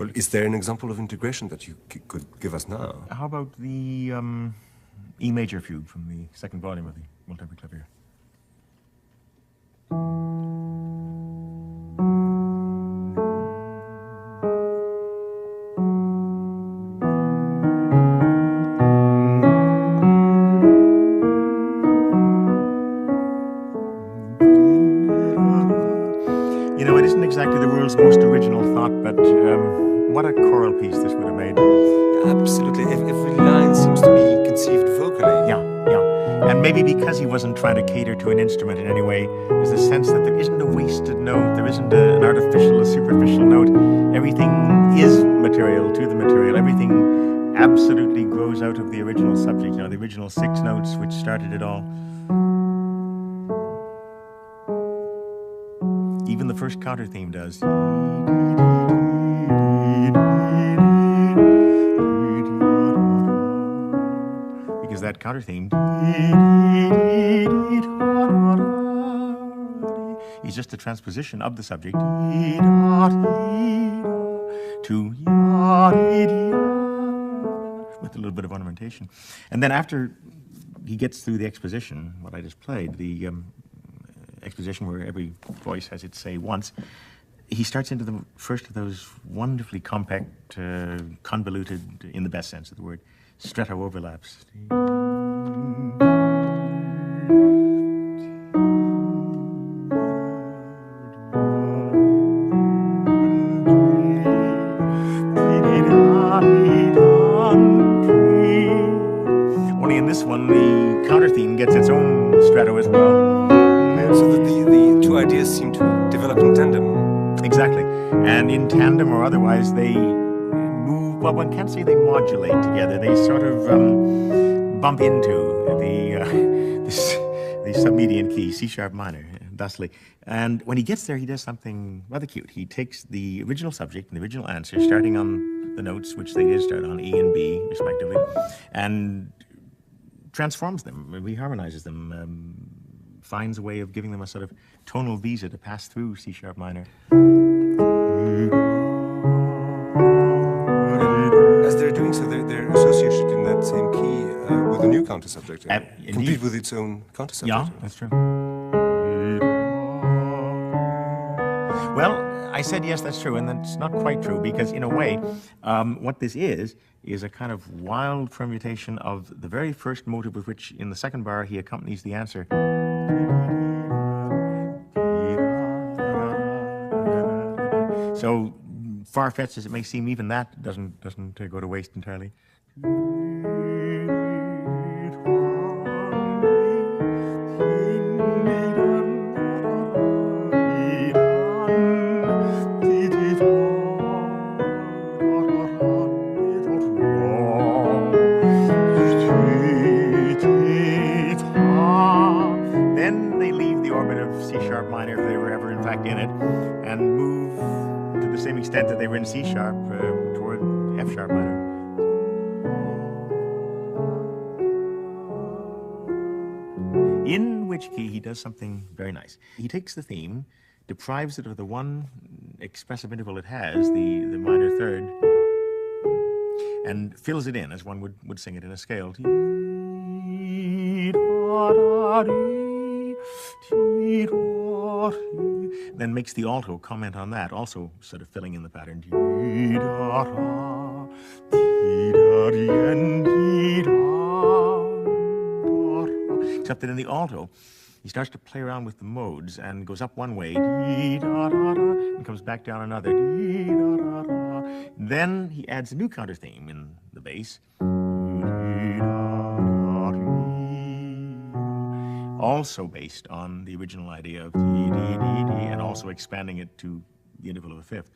Well, is there an example of integration that you could give us now? How about the E Major Fugue from the second volume of the Well Tempered Clavier? You know, it isn't exactly the world's most original thought, but what a choral piece this would have made. Absolutely. Every line seems to be conceived vocally. Yeah. And maybe because he wasn't trying to cater to an instrument in any way, there's a sense that there isn't a wasted note, there isn't an artificial, a superficial note. Everything is material to the material. Everything absolutely grows out of the original subject, the original 6 notes which started it all. Even the first counter theme does. Because that counter theme is just a transposition of the subject to with a little bit of ornamentation. And then after he gets through the exposition, what I just played, the exposition where every voice has its say once, he starts into the first of those wonderfully compact, convoluted, in the best sense of the word, stretto overlaps. Only in this one, the counter theme gets its own stretto as well. So that the two ideas seem to develop in tandem. Exactly. And in tandem or otherwise, they move, well, one can't say they modulate together. They sort of bump into the submedian key, C-sharp minor, thusly. And when he gets there, he does something rather cute. He takes the original subject and the original answer, starting on the notes, which they did start on, E and B, respectively, and transforms them, reharmonizes them, finds a way of giving them a sort of tonal visa to pass through C-sharp minor. As they're doing so, they're associated in that same key with a new counter subject. Complete with its own counter subject. Yeah, that's true. Well, I said yes, that's true, and that's not quite true, because in a way, what this is a kind of wild permutation of the very first motive with which, in the second bar, he accompanies the answer. So, far-fetched as it may seem, even that doesn't go to waste entirely. Then they leave the orbit of C-sharp minor, if they were ever in fact in it, and move to the same extent that they were in C-sharp toward F-sharp minor. In which key he does something very nice. He takes the theme, deprives it of the one expressive interval it has, the minor third, and fills it in as one would sing it in a scale. Then makes the alto comment on that, also sort of filling in the pattern. Except that in the alto, he starts to play around with the modes and goes up one way and comes back down another. Then he adds a new counter theme in the bass, also based on the original idea of and also expanding it to the interval of a fifth.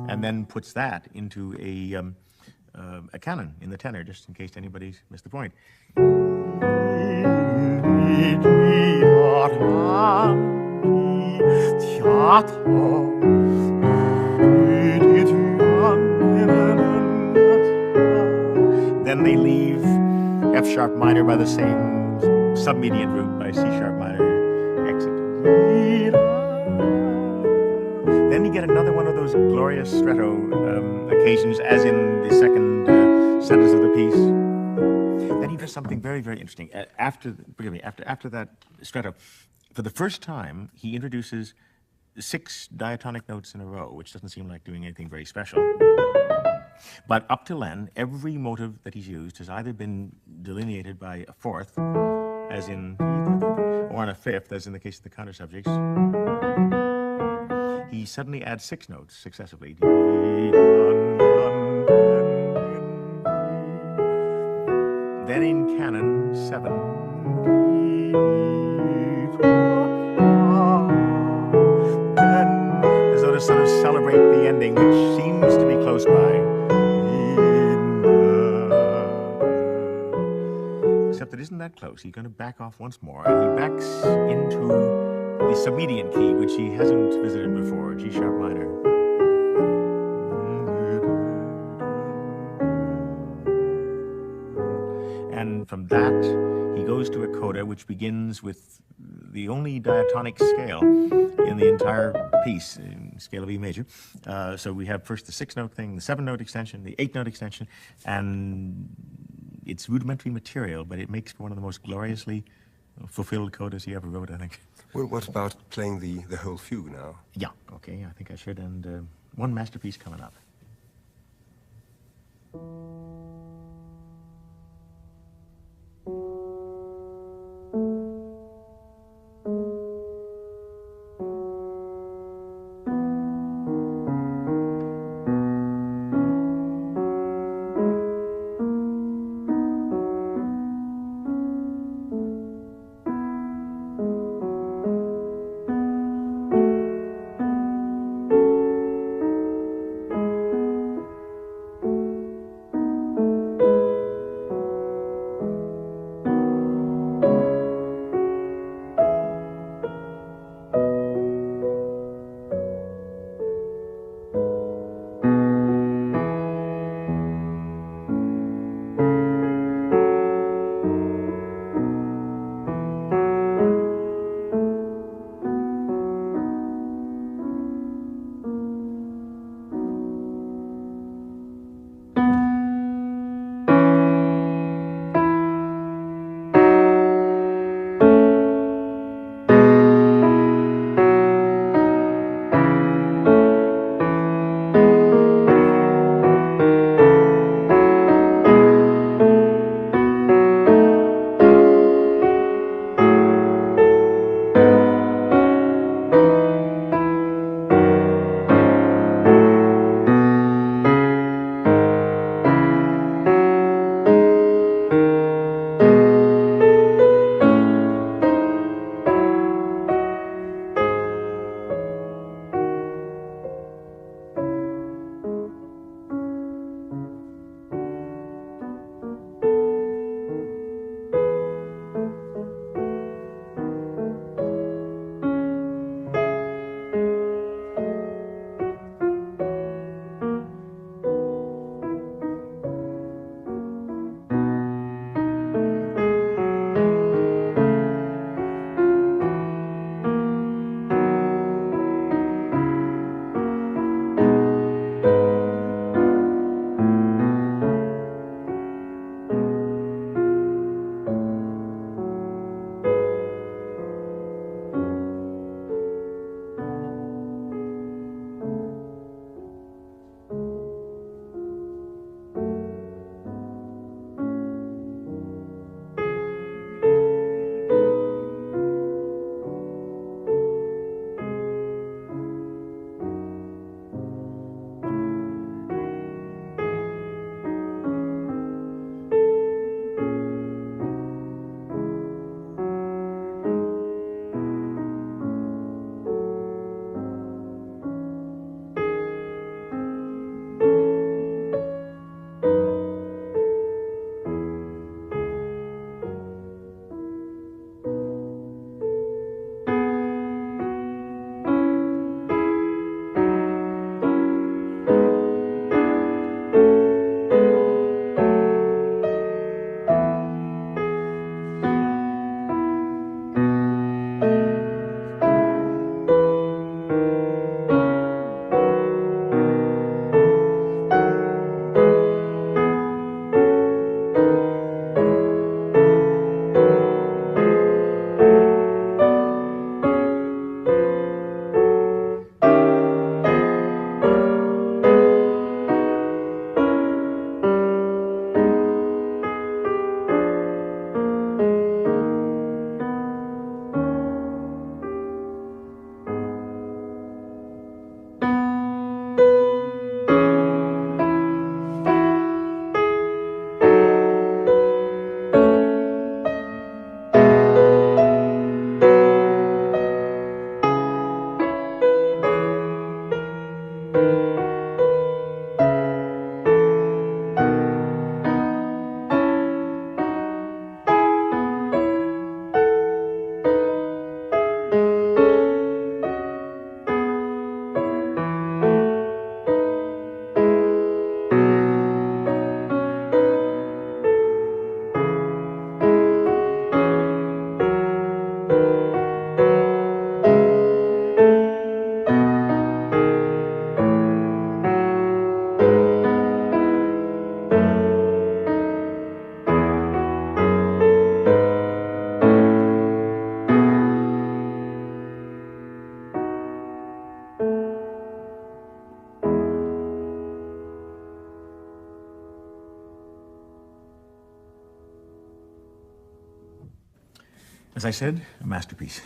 And then puts that into a canon in the tenor, just in case anybody's missed the point. Then they leave F-sharp minor by the same submedian route by C-sharp minor exit. then you get another one of those glorious stretto occasions, as in the second sentence of the piece. Then he does something very, very interesting. After that stretto, for the first time, he introduces 6 diatonic notes in a row, which doesn't seem like doing anything very special. But up till then, every motive that he's used has either been delineated by a fourth, as in, or on a fifth, as in the case of the counter subjects. He suddenly adds 6 notes successively. Then in canon 7, as though to sort of celebrate the ending, which seems to be close by. Except it isn't that close. He's going to back off once more, and he backs into the submedian key, which he hasn't visited before, G sharp minor. And from that, he goes to a coda, which begins with the only diatonic scale in the entire piece, in scale of E major. So we have first the 6-note thing, the 7-note extension, the 8-note extension, and it's rudimentary material, but it makes for one of the most gloriously fulfilled codas he ever wrote, I think. Well, what about playing the whole fugue now? Yeah, okay, I think I should, and one masterpiece coming up. As I said, a masterpiece.